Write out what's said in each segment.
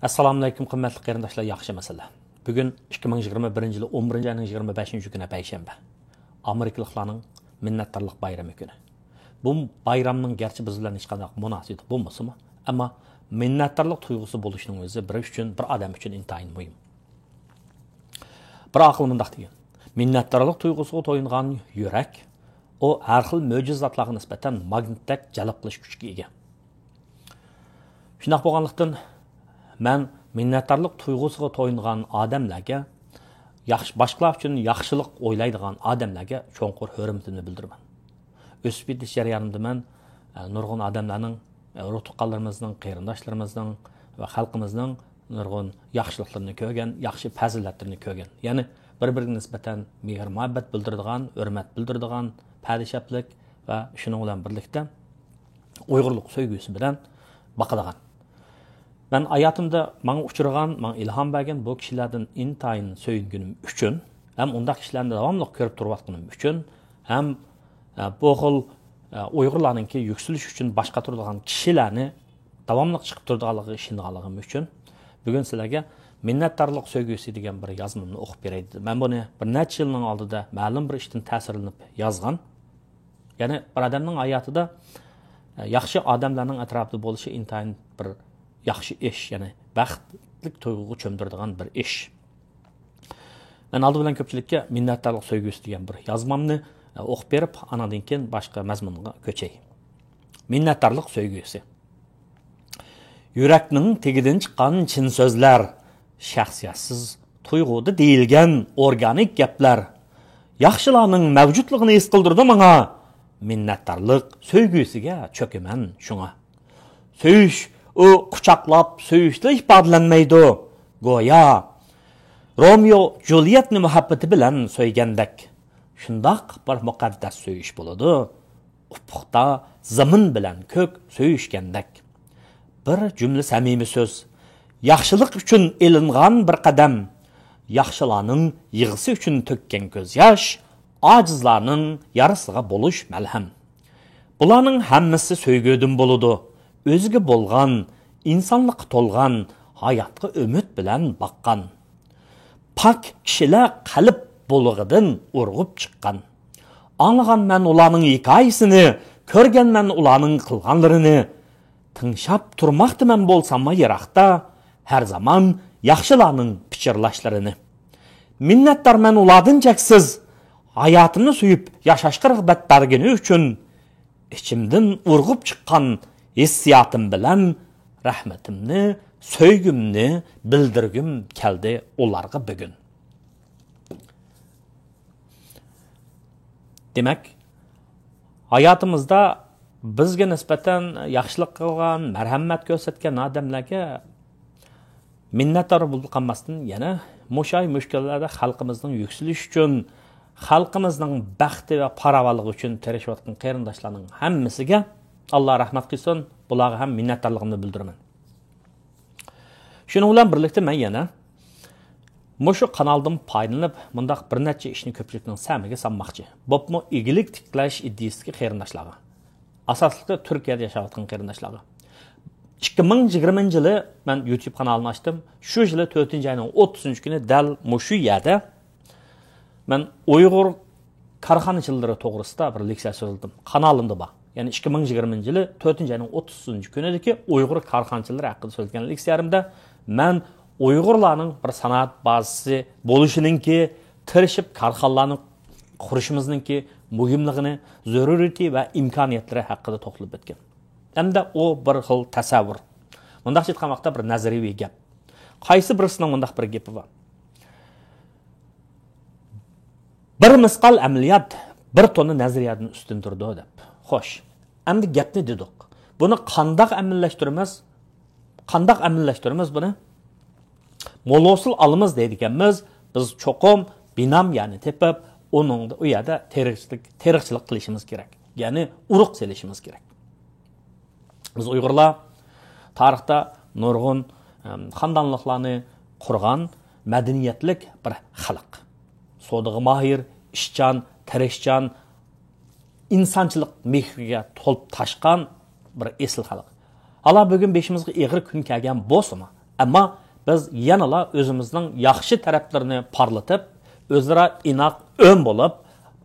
Assalomu alaykum qimmatli qarindoshlar, yaxshi masala. Bugun 2021 yil 11 ayning 25 kuni payshanba. Amerikaliklarning minnatdorlik bayrami kuni. Bu bayramning garchi biz bilan hech qanday munosabati bo'lmasa-mu, ammo minnatdorlik tuyg'usi bo'lishining o'zi bir uchun, bir odam uchun intayin muhim. Bir aql mundaq degan. Minnatdorlik tuyg'usiga to'yingan yurak o har xil mo'jizatlarga nisbatan magnitdek jalb qilish kuchiga ega. Shunday bo'lganlikdan men minnatdorlik tuyg'usiga to'yingan odamlarga, boshqalar uchun yaxshilik o'ylaydigan odamlarga cho'nqur hurmatimni bildiraman. O'sib ketish jarayonida men nurg'un odamlarning, rutuqqanlarimizning, qarindoshlarimizning va xalqimizning nurg'un yaxshiliklarini ko'rgan, yaxshi fazilatlarini ko'rgan. Ya'ni bir-biriga nisbatan mehr-muhabbat bildiradigan, hurmat bildiradigan, padishaplik va shuning bilan birlikda Uyg'urlik sevgisi bilan baqadigan. Ben hayatımda bana uçurgan, bana ilham bergen bu kişilerden intayin söyüngünüm üçün, hem onda kişilerini devamlı görüp durvatkanım üçün, hem bu xil Uygurlarınki yükseliş üçün başka turduğun kişilerini devamlı çıkıp durduğalığı işindiğalığım üçün, bugün sizlerge minnettarlık söygüsü degen bir yazımını okup bereydi. Ben bunu bir neçə yılın aldıda məlum bir işten təsirlenip yazgan. Yani bir adamın hayatı da yaxşı adamların etrafında boluşu intayin bir yaxşı iş, yani baxtlik toyğuğu çömdürdiğen bir iş. Ben aldı bilen köpçülükке minnettarlık söygüsü degan bir yazmamni okup berip, anadan keyin başka mazmunga köçey. Minnettarlık söygüsü. Yürekning tegidan chiqqan chin so'zlar, shaxsiyatsiz tuyg'uda deyilgan organik gaplar, yaxshilarning mavjudligini his qildirdi menga. Minnettarlık söygüsüge çökümen şuna. Söyüş o kucaklap söyüşle ifadelenmeydi. Goya Romeo Juliet'ni muhabbeti bilen söygendek. Şundak bir mukaddes söyüş buludu. Ufukta zamin bilen kök söyüşgendek. Bir cümle samimi söz. Yaxşılık üçün elingan bir kadem. Yaxşılarının yığısı üçün tökken göz yaş. Acizlarının yarısıga boluş melhem. Bularning hammasi söygödün boludu. Özgü bolgan, insanlık tolgan, hayatga ümit bilen bakkan. Pak kişiler qalb bulug'idin urg'ub chiqqan. Anlagan men ularning hikoyasini, ko'rgan men ularning qilganlarini, tinglab turmoqda men bo'lsam yiroqda, har zaman yaxshilarning pichirlashlarini. Minnatdor men ulardan cheksiz, hayotimni suyib yashashga rag'bat bergani uchun ichimdan urg'ub chiqqan hissiyatım bilen rahmetimni, söygümni bildirgüm keldi ularga bugün. Demek, hayatımızda bizge nisbeten yaxshilik qilgan, marhamat ko'rsatgan odamlarga minnatdor bo'lib qolmasdan yana mushay mushkullarda xalqimizning yükselish uchun, xalqimizning baxti va farovonligi uchun tirishayotgan qarindoshlarning hammasiga Allah rahmat qilsin, bularga ham minnatdorligimni bildiraman. Shuning bilan birlikda men yana mushu kanaldan foydalanib, mundaq bir necha ishni ko'pchilikning samiga solmoqchi. Bo'pmi igilik tiklash iddiasiga qarindoshlarga. Asoslikda Turkiyada yashayotgan qarindoshlarga. 2020-yili men YouTube kanalini ochdim. Shu yili 4-ayning 30-kuni dal mushu yerda men Uyg'ur korxonachilari to'g'risida bir leksiya so'zladim. Kanalimda bor. Yani 2020-yili 4-ayning 30-kunidagi Uyg'ur korxonachilari haqida so'zlagan leksiyarimda men Uyg'urlarning bir sanoat bazasi bo'lishininki, tirishib korxonalarni qurishimizningki muhimligini, zaruriyati va imkoniyatlari haqida to'xtalib o'tgan. Hamda o bir xil tasavvur. Mundaqcha aytmoqda bir nazariy gap. Qaysi birisining mundaq bir gapi bor. Bir misqal amaliyot bir tonna nazariyadan ustun turdi deb. Xo'sh, endi gapni dedik. Buni qandaq amillashtiramiz buni? Molosul alımız deydiganmiz, biz cho'qim binam yani tepib, onun u yerda teriqchilik qilishimiz kerak. Ya'ni urug' selishimiz kerak. Biz Uyg'urlar tarixda nurg'un xonadonliklarni qurgan madaniyatlik bir xalq. Sodiga mahir, ishchan, tirishchan, insonchilik mehriga to'lib tashqan bir esil xalq. Hala bugün beşimizga eg'ir kun kelgan bo'lsa-mu, Ammo biz yanala o'zimizning yaxshi taraflarini parlatib, o'zaro inoq ön bo'lib,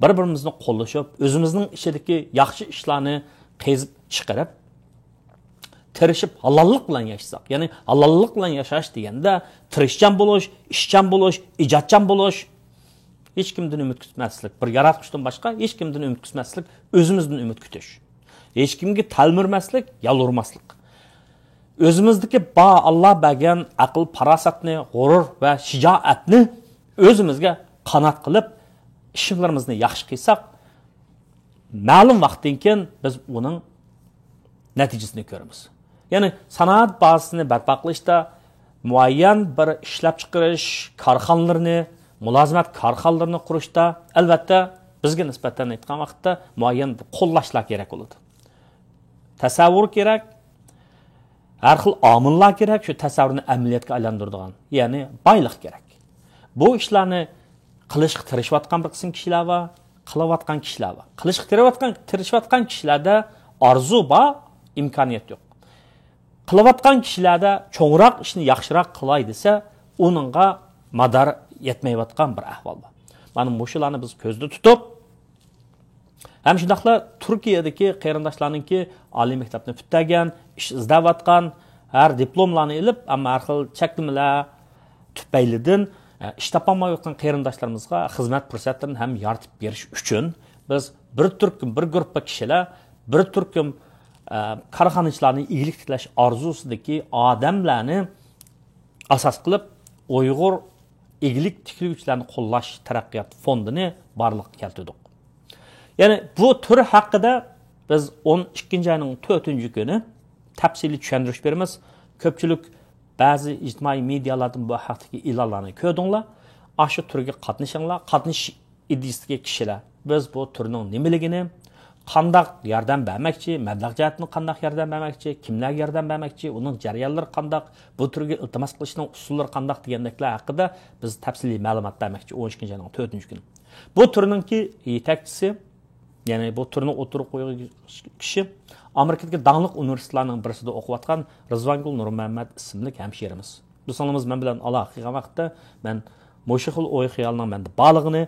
bir-birimizni qo'llashib, o'zimizning ichidagi yaxshi ishlarni qezib chiqarib, tirishib halollik bilan yashasak. Ya'ni halollik bilan yashash deganda tirishchan bo'lish, ishchan bo'lish, ijodchan bo'lish, hech kimdan umid kutmaslik, bir yaratqushdan boshqa hech kimdan umid kutmaslik, o'zimizdan umid kutish. Hech kimga talmurmaslik, yalurmaslik. O'zimizdagi Allah bergan aql, farosatni, g'urur va shijoatni o'zimizga qanot qilib, ishlarimizni yaxshi qilsak, ma'lum vaqtdan keyin biz uning natijasini ko'ramiz. Ya'ni sanoat bazasini barpo qilishda muayyan bir ishlab chiqarish korxonalarini, mulozimat korxonalarini qurishda albatta bizga nisbatan aytgan vaqtda muayyan qo'llashlar kerak bo'ladi. Tasavvur kerak, har xil omillar kerak, shu tasavvurni amaliyotga aylantiradigan, ya'ni boylik kerak. Bu ishlarni qilishga tirishayotgan bir qism kishilar va qilayotgan kishilar va qilishga tirishayotgan kishilarda orzu bor, imkoniyat yo'q. Qilayotgan kishilarda cho'ngroq ishni yaxshiroq qilay desa, uningga madar yetmayotgan bir ahvol bor. Mana shularni biz ko'zda tutib, ham shundaqla Turkiyadagi qarindoshlarningki oliy maktabni bitmagan, ish izlayotgan, har diplomlarni olib, ammo har xil cheklamalar tufaylidan ish topolmayotgan qarindoshlarimizga xizmat fursatlarini ham yaratib berish uchun biz bir guruh kishilar, bir turkum korxonachilarning iyilik tiklash orzusidagi odamlarni asos qilib Uyg'ur iyilik tiklovchilarni qo'llash taraqqiyot fondini barliqqa keltirdik. Ya'ni bu tur haqida biz 12-oyning 4-kuni tafsiliy tushuntirish beramiz. Ko'pchilik ba'zi ijtimoiy medialardan bu haqdagi e'lonlarni ko'rdinglar. Shu turga qatnashinglar, qatnash iddiasiga kishilar. Biz bu turning nimaligini, qandaq yordam bermoqchi, mablag' jihatdan qandaq yordam bermoqchi, kimlarga yordam bermoqchi, uning jarayonlari qandaq, bu turga iltimos qilishning usullari qandaq deganliklar haqida biz tafsiliy ma'lumot bermoqchi 12-oyning 4-kuni. Bu turningki yetakchisi, ya'ni bu turni o'tirib qo'ygan kishi Amerikadagi danglik universitetlarning birisida o'qiyotgan Rizvangul Nurmuhammad ismli hamshirimiz. Bu sonimiz men bilan aloqa qilgan vaqtda men mo'shixil o'y xiyolning menda borlig'ini,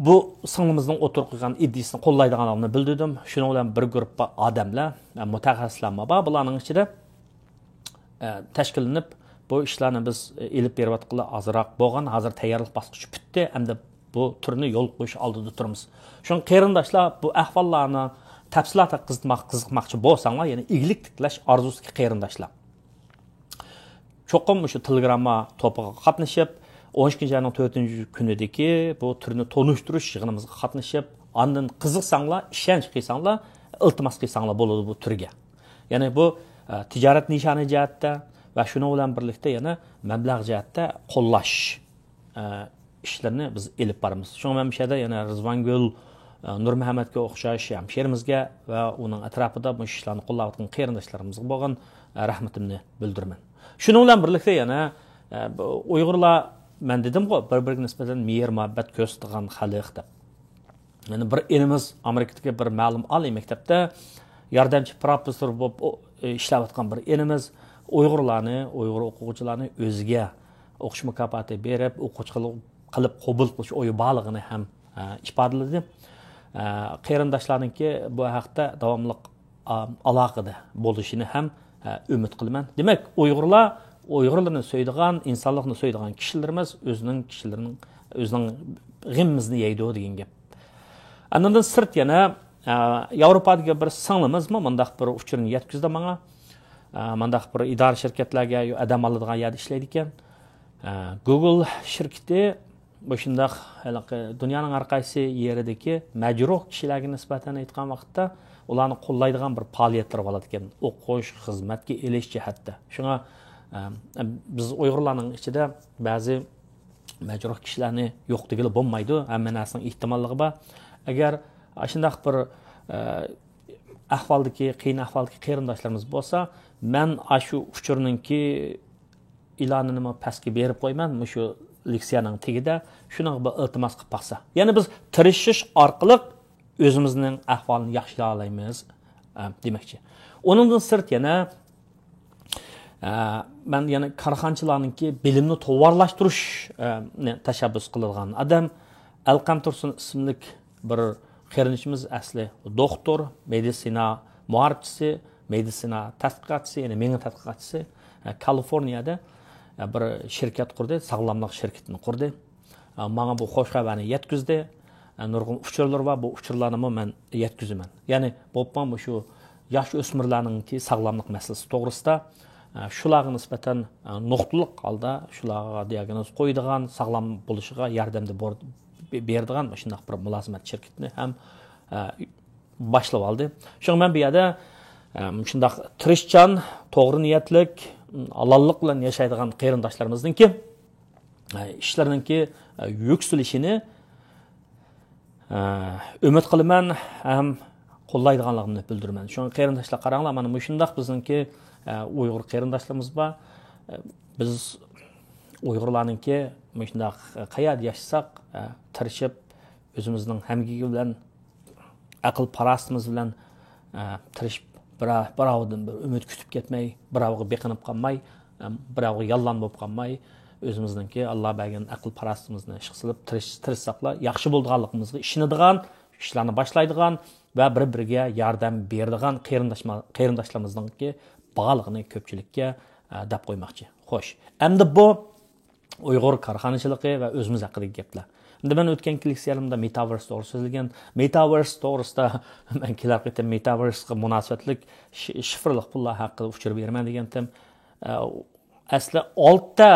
bu singlimizning o'tirib qo'ygan iddiasini qo'llaydiganligini bildirdim. Shuning bilan bir guruh odamlar, mutaxassislar bor, bularning ichida tashkillanib bu ishlarni biz elib berayotganlar ozroq bo'lgan, hozir tayyorlik bosqichi bitdi, hamda bu turni yo'l qo'yish oldida turamiz. Shun qarindoshlar bu ahvollarni tafsilotga qiziqmoqchi bo'lsanglar, ya'ni iyilik tiklash orzusidagi qarindoshlar cho'qim shu Telegramma to'piga qatnashib, 12-oyning 4-kunidagi bu turni tonishtirish yig'inimizga qatnashib, ondan qiziqsanglar, ishonch qilsanglar, iltimos qilsanglar bo'ladi bu turga. Ya'ni bu tijorat nishoni jihatda va shuni bilan birlikda yana mablag' jihatda qo'llash ishlarni biz elib boramiz. Shunga men shada yana Rizvangul Nurmuhammadga o'xshash hamshirimizga va uning atrofida bu ishlarni qo'llayotgan qarindoshlarimizga bo'lgan rahmatimni bildiraman. Shuni bilan birlikda yana Uyg'urlar, men dedim-ku, bir-biriga nisbatan mehr-muhabbat ko'rsatgan xalq deb. Yani bir elimiz Amerikadagi bir ma'lum oliy maktabda yordamchi professor bo'lib ishlayotgan bir elimiz Uyg'urlarni, Uyg'ur o'quvchilarni o'ziga o'qish mukofoti berib, o'quvchi qilib qabul qilish o'yi borlig'ini ham ifodaladi. Qarindoshlarningki bu haqda davomli aloqada bo'lishini ham umid qilaman. Demak, Uyg'urlarni so'ydigan, insonlikni so'ydigan kishilarimiz o'zining g'imimizni yeydi degan gap. Andan sirt yana Yevropadagi bir singlimizmi mundaq bir uchurni yetkazdi menga. Mundaq bir idora shirkatlarga adam oladigan yerda ishlaydi ekan. Google shirkati bu shundaq dunyoning har qaysi yeridagi majruh kishilarga nisbatan aytgan vaqtda ularni qo'llaydigan bir faoliyatlar bo'ladi ekan. O'qish, xizmatga elish jihatda. Shunga biz Uyg'urlarning ichida ba'zi majruh kishilarni yo'q degili bo'lmaydi. Hamma narsaning ehtimolligi bor. Agar shundaq bir ahvoldagi, qiyin ahvoldagi qarindoshlarimiz bo'lsa, men shu uchurningki ilonini pastga berib qo'yman, shu leksiyaning tagida shuni bir iltimos qilib baqsa. Ya'ni biz tirishish orqali o'zimizning ahvolini yaxshilay olamiz demoqchi. Uningdan sirt yana Ben yani karxanchilarningki bilimni to'g'irlashtirish tashabbus qiladigan odam Alqam Tursun ismli bir qarindoshimiz asli doktor, meditsina muharrirchisi, meditsina tadqiqotchisi, ya'ni menga tadqiqotchisi Kaliforniyada bir shirkat qurdi, sog'lomlik shirkatini qurdi. Menga bu xo'sh xabarni yetkazdi. Nurg'un uchurlar va bu uchurlarni men yetkazaman. Ya'ni bo'pman shu yosh o'smirlarningki sog'lomlik masalasi to'g'risida shularga nisbatan nuqtaliq holda shularga diagnoz qo'yadigan, sog'lom bo'lishiga yordamda beradigan shunday bir mulozimat shirkatini ham boshlab oldi. Shuning men bu yerda shunday tirishchan, to'g'ri niyatlik, halollik bilan yashaydigan qarindoshlarimizninki ishlarininki yuksilishini umid qilaman, ham qo'llaydiganligimni bildiraman. Shuning qarindoshlar qaranglar, mana shunday bizningki Uyg'ur qarindoshlarimiz bor. Biz Uyg'urlarningki shunday qayerda yashasak, tirishib o'zimizning hamgigi bilan aql parastimiz bilan tirishib birovdan bir umid kutib ketmay, birovga beqinib qolmay, birovga yolg'on bo'lib qolmay, o'zimizningki Alloh bergan aql parastimizni ish qilib tirishsaqlar, yaxshi bo'lganligimizga ishonadigan, ishlarni boshlaydigan va bir-biriga yordam beradigan qarindoshlarimizninki bağlığını köpçülükке dap qo'ymoqchi. Xo'sh, endi bu Uyg'ur korxonachiligi va o'zimiz haqidagi gaplar. Endi men o'tgan leksiyalarimda metaverse to'g'risida so'zlagan, metaverse to'g'risida men kelar qitim metaverse'ga munosabatlik shifrli pullar haqida uchirib beraman degandim. Asli 6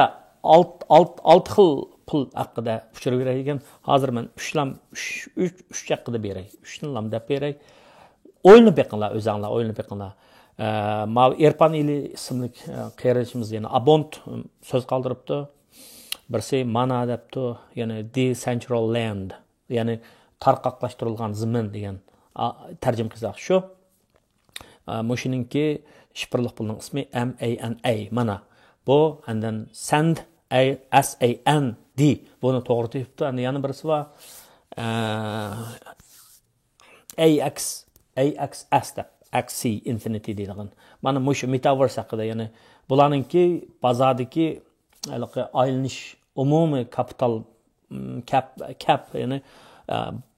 xil pul haqida uchirib beraygan. Hozir men 3 haqida beray. 3 lam deb beray. O'yinib beqinglar, o'zinglar o'yinib beqinglar. Erpan ili ismli qarindoshimiz yana Abont so'z qoldiribdi. Birisi mana debdi, ya'ni decentral land, ya'ni tarqoqlashtirilgan zamin degan tarjima qilsak shu. Mushininki shifrli pulning ismi MANA. Mana bu andan sand SAND. Buni to'g'ri tepibdi. Endi yana birisi bor. AXS deb Axie Infinity deydigan. Mana shu metaverse haqida, ya'ni bularningki bozordagi aylanish umumiy kapital cap ya'ni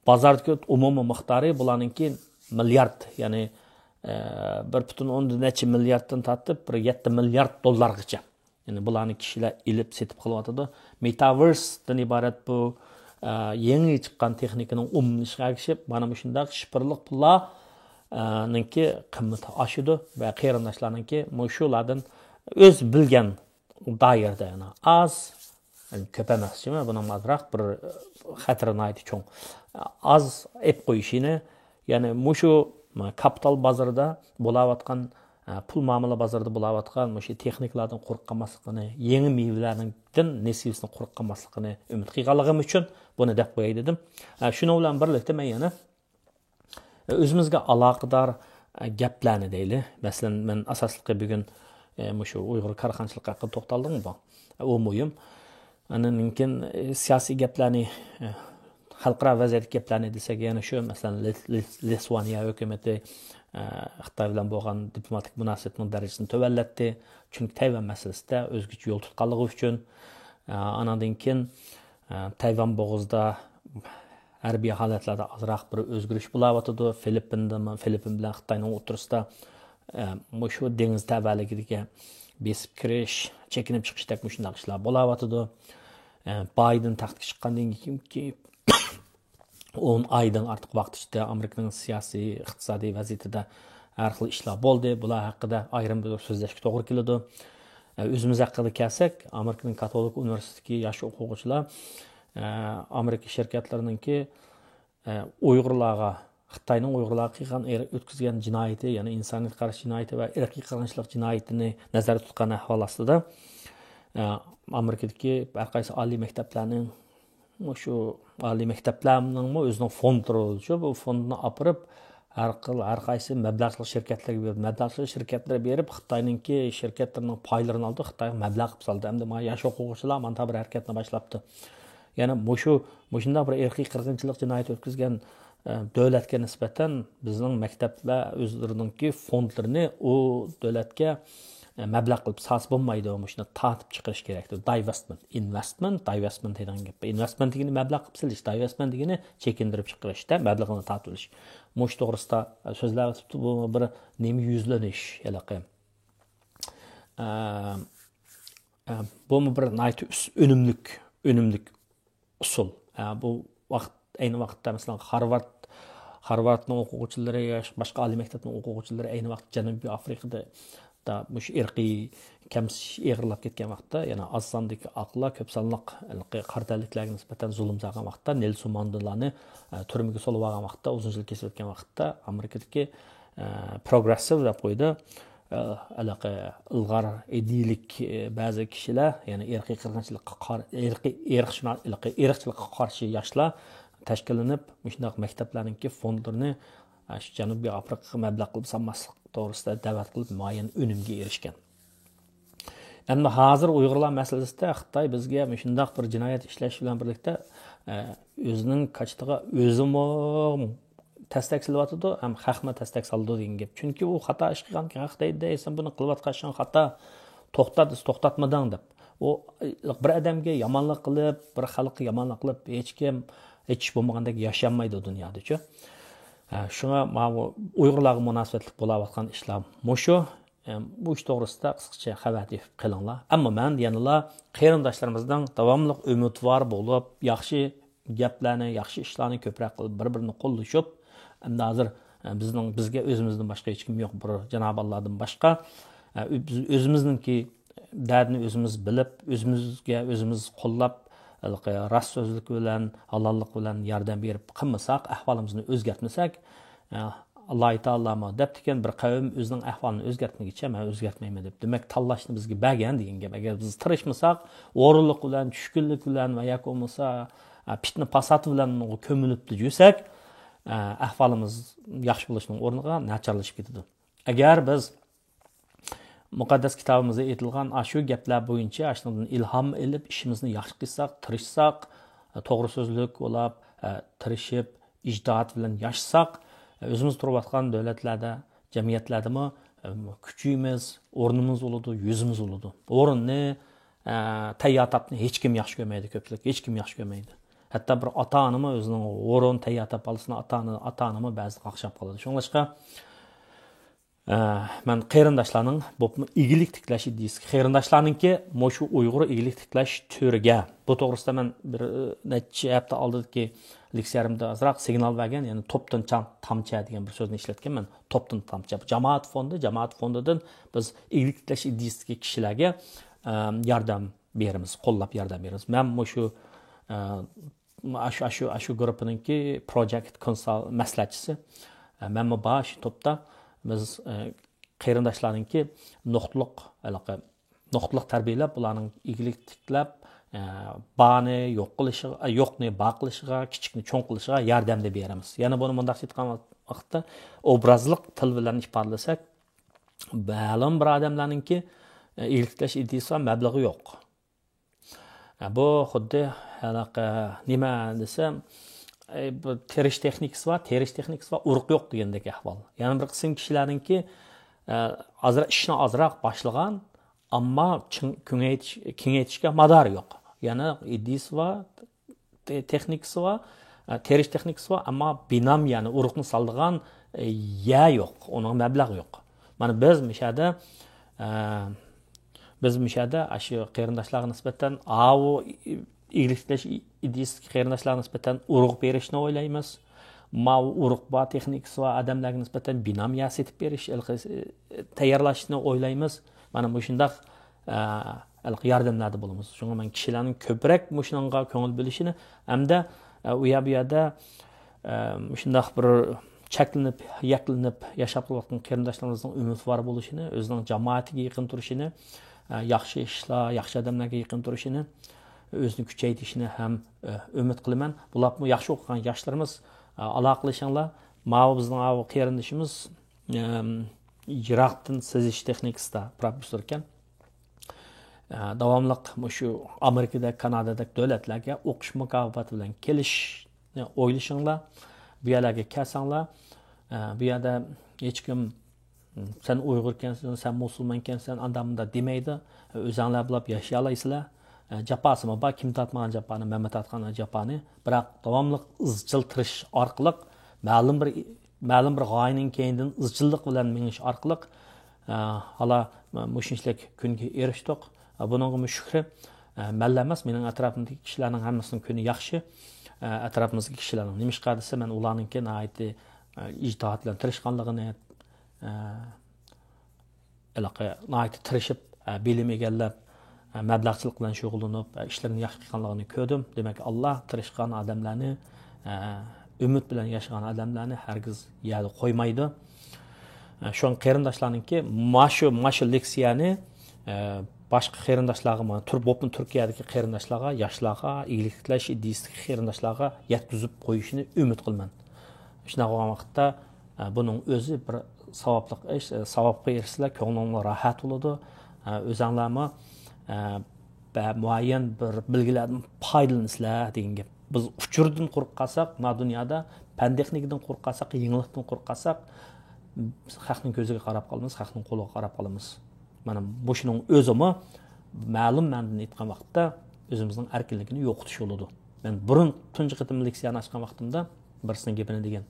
bozordagi umumiy miqdori bularningki milliard, ya'ni 1.10 milliarddan tortib 7 milliard dollargacha. Ya'ni bularni kishilar ilib setib qilyotadi. Metaverse'dan iborat bu yangi chiqqan texnikaning umumlashib erishib, mana shunday shifrli pullar ninki qimmati oshidi va qarindoshlarningki shulardan o'z bilgan doirada, ya'ni az, ko'p emasmi, buni mazroq bir xatrini aytib cho'ng az ep qo'yishini, ya'ni shu kapital bozorida bo'layotgan pul muomala bozorida bo'layotgan shu texnikalardan qo'rqmasligini, yangi mevalardan nesibasini qo'rqmasligini umid qilganligim uchun buni deb qo'yay dedim. Shuni bilan birlikda men yana o'zimizga aloqador gaplarni deyli. Masalan, men asosliqi bugun shu Uyg'ur korxonachiligi haqida to'xtaldim bu. U muhim. Ana mumkin siyosiy gaplarni, xalqaro vaziyat gaplarni desak, yana shu, masalan, Litvaniya hukumatı Xitoy bilan bo'lgan diplomatik munosabatning darajasini to'vallatdi. Chunki Tayvan masalasida o'zgacha yo'l tutganligi uchun, anadan keyin Tayvan bo'g'izida harbiy holatlarda azroq bir o'zgarish bo'layotdi. Filippin bilan Xitoyning o'rtasida shu dengiz tavalligiga besib kirish, chekinib chiqishdek shunday ishlar bo'layotdi. Biden taxtga chiqqandan keyin 10 oydan ortiq vaqt ichida Amerikaning siyosiy, iqtisodiy vaziyatida har xil ishlar bo'ldi. Bular haqida ayrim bir so'zlashga to'g'ri keladi. O'zimiz haqida kelsak, Amerikaning Katolik universitetidagi yosh o'quvchilar Amerika shirkatlarininki Uyg'urlarga, Xitoyning Uyg'urlarga qilgan o'tkazgan jinoyati, ya'ni insoniyatga qarshi jinoyati va irqiy qirg'inchilik jinoyatini nazarda tutgan ahvol ostida Amerikadagi har qaysi oliy maktablarning shu oliy maktablarning o'zining fondlari bo'lishi, bu fondni olib har qaysi mablag'li shirkatlarga berib Xitoyningki shirkatlarining paylarini oldi, Xitoyga mablag' qilib soldi. Endi mana yosh o'quvchilar mana bir harakatni boshlabdi. Ya'ni shunday bir irqiy qirg'inchilik jinoyati o'tkazgan davlatga nisbatan bizning maktablar o'zlariningki fondlarini u davlatga mablag' qilib sas bo'lmaydi, shuni tatib chiqarish kerakdir. Divestment degan gap. Investment degani mablag' qilib silish, divestment degani chekindirib chiqarishda mablag'ni tatib olish. Mush to'g'risida so'zlar o'tibdi, bu bir nima yuzlanish, yalaqi. Bu bir nayt önümlük usul. Bu vaqt aynı vaqtda masalan Harvardning o'quvchilari, boshqa oliy maktabning o'quvchilari ayni vaqt Janubiy Afrikada da mush irqiy kamsish eg'irlab ketgan vaqtda, yana oz sondagi aqllar ko'p sonliq qartalliklarga nisbatan zulm qilgan vaqtda, Nelson Mandelani turmaga solib olgan vaqtda, uzun yil kesib o'tgan vaqtda Amerikadagi progressive deb qo'ydi. Alaqa ilg'or edilik ba'zi kishilar, ya'ni irqiy qirg'inchilikqa qarshi yoshlar tashkillanib, shunday maktablarning fondlarini shu Janubiy Afrikaga mablag' qilib sanmaslik to'g'risida da'vat qilib muayyan unumga erishgan. Endi hozir Uyg'urlar masalasida Xitoy bizga shunday bir jinoyat ishlash bilan birlikda o'zining qachtig'i o'zimi tasdak silyotdi, ham haqma tasdak soldi degan gap. Chunki u xato ish qilganki, haq deydi, sen buni qilayotgan xato, to'xtatmading deb. O bir odamga yomonlik qilib, bir xalqqa yomonlik qilib, hech bo'lmagandek yashamaydi dunyoda-chi. Shunga Uyg'urlarga munosabatli bo'layotgan ishlar mushu. Bu ish to'g'risida qisqacha xabar berib qilinglar. Ammo men yanala qarindoshlarimizdan davomli umidvor bo'lib, yaxshi gaplarni, yaxshi ishlarni ko'proq qilib, bir-birini qo'llashib, endi hozir bizga o'zimizdan boshqa hech kim yo'q, bir janob Allohdan boshqa o'zimizningki dardni o'zimiz bilib, o'zimiz qo'llab, rost so'zlik bilan, halollik bilan yordam berib qilmasak, ahvolimizni o'zgartmasak, Alloh taolamo debdikan bir qavm o'zining ahvolini o'zgartmaguncha men o'zgartmayman deb. Demak, tanlashni bizga bergan degan gap. Agar biz tirishmasak, o'rinlik bilan, tushkunlik bilan va yoki bo'lmasa fitna fasod bilan ko'milib yursak, ahvolimiz yaxshi bo'lishning o'rniga nacharlashib ketadi. Agar biz muqaddas kitobimizda aytilgan shu gaplar bo'yicha ashundan ilhom olib ishimizni yaxshi qilsak, tirishsak, to'g'ri so'zlik bo'lib, tirishib, ijtihod bilan yashasak, o'zimiz turayotgan davlatlarda, jamiyatlardami kuchimiz, o'rnimiz bo'ladi, yuzimiz bo'ladi. O'rinni, tayyatapni hech kim yaxshi ko'rmaydi, ko'pchilik hech kim yaxshi ko'rmaydi. Hatto bir ota-onami o'zining o'rin tayyatap olishini ota-onami ba'zi qaqshab qoladi. Shuningcha men qarindoshlarning bu igilik tiklash ideyasi, qarindoshlarningki shu Uyg'ur igilik tiklash turiga bu to'g'risida men bir necha hafta oldingi leksiyarimda azroq signal bergan, ya'ni topdan tamcha degan bir so'zni ishlatganman. Topdan tamcha. Jamoat fondidan biz igilik tiklash ideyasiga kishilarga yordam beramiz, qo'llab yordam beramiz. Men shu guruhninki project consult maslahatchisi. Men bash topda biz qarindoshlarningki nuqtliq tarbiyalab, ularning igilik tiklab, bani yo'qni ba qilishiga, kichikni cho'ng qilishiga yordam beramiz. Yana buni bunday aytgan vaqtda obrazliq til bilan ifodalasak, ma'lum bir odamlarningki igilik tiklash ideyasi mablag'i yo'q. Bu xuddi nima desam, terish texnikasi va urug' yo'q degandek ahvol. Ya'ni bir qism kishilarningki ishni ozroq boshlagan, ammo kengaytishga madori yo'q. Ya'ni ideyasi va texnikasi va terish texnikasi va ammo binam, ya'ni urug'ni soldigan yo'q, uning mablag'i yo'q. Mana biz mishada shu qarindoshlarga nisbatan igilik tiklash ideyasi qarindoshlarga nisbatan urug' berishni o'ylaymiz. Urug' va texnikasi va odamlarga nisbatan binam yasatib berish, tayyorlashni o'ylaymiz. Mana bu shunday yordamlarda bo'lamiz. Shunga men kishilarning ko'proq shunga ko'ngil bo'lishini hamda u yerda shunday bir cheklanib, yaklanib yashab turgan qarindoshlarimizning umidvor bo'lishini, o'zining jamoatiga yaqin turishini, yaxshi ishlar, yaxshi odamlarga yaqin turishini, o'zini kuchaytirishini ham umid qilaman. Bular yaxshi o'qigan yoshlarimiz aloqalashinglar. Bizning qarindoshimiz yiroqdan sezish texnikasida professor ekan. Davomli shu Amerikada, Kanadada davlatlarga o'qish mukofoti bilan kelishni o'ylashinglar. Bu yerlarga kelsanglar, bu yerda hech kim Sen Uyg'urkensen, sen musulmonkensan, andamda demaydi. O'zinglar bilib yashay olaysizlar. Japasimi bor, kim tatmagan japani, Mehmet atgan japani, biroq davomli izchil tirish orqali ma'lum bir g'oyaning keyindan izchillik bilan minish orqali hala mushunchalik kunga erishdik. Buningga shukr. Malla emas, mening atrofimdagi kishilarning hammasining kuni yaxshi. Atrofimizdagi kishilarning nima ish qilsa, men ularningki nihoyatda ijtihod bilan tirishganligini nihoyatda tirishib, bilim egallab, mablag'chilik bilan shug'ullanib, ishlarini yaxshi qilganligini ko'rdim. Demak, Alloh tirishgan odamlarni, umid bilan yashagan odamlarni hargiz yerda qo'ymaydi. Shu qarindoshlarningki mashu leksiyani boshqa qarindoshlarga, Turkiyadagi qarindoshlarga, yoshlarga, iyilik tilash ideyasidagi qarindoshlarga yetkazib qo'yishini umid qilaman. Shunaqa vaqtda buning o'zi bir savobli ish, savobga erishsalar, ko'nglingiz rohat bo'ladi. O'zinglarmi muayyan bir bilgilardan foydalansizlar degan gap. Biz uchurdan qo'rqqasak, dunyoda fan texnikadan qo'rqqasak, yangilikdan qo'rqqasak, xalqning ko'ziga qarab qolamiz, xalqning qo'liga qarab qolamiz. Mana bu shuning o'zimi ma'lum ma'noda aytgan vaqtda o'zimizning erkinligini yo'qotish bo'ladi. Men burun tunji qitim leksiyani ochgan vaqtimda birisining gapini degan,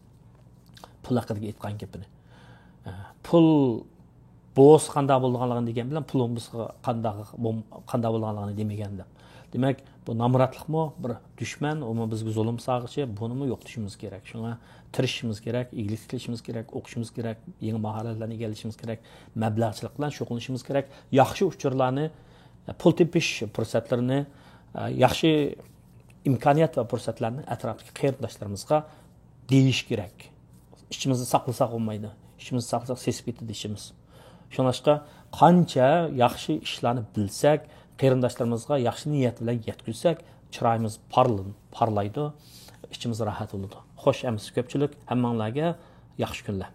pul haqida aytgan gapini. Pul bo'z qanday bo'lganligini degan bilan pulimiz qanday bo'lganligini demaganda. Demak, bu namratlikmi, bir dushman, uni bizga zulm sog'ishi, buni yo'qotishimiz kerak. Shunga tirishimiz kerak, iyilik qilishimiz kerak, o'qishimiz kerak, yangi mahoratlarni egallashimiz kerak, mablag'chilik bilan shug'ullanishimiz kerak. Yaxshi uchurlarni, pul tepish fursatlarini, yaxshi imkoniyat va fursatlarni atrofdagi qarindoshlarimizga deyish kerak. İçimizni saqlasak olmaydi. İçimizni saqlasak sesib ketadi ishimiz. Shuningdek, qancha yaxshi ishlarni bilsak, qarindoshlarimizga yaxshi niyat bilan yetkazsak, chiroyimiz parlaydi, ichimiz rohat bo'ladi. Xo'sh, emas ko'pchilik hammanglarga yaxshi kunlar.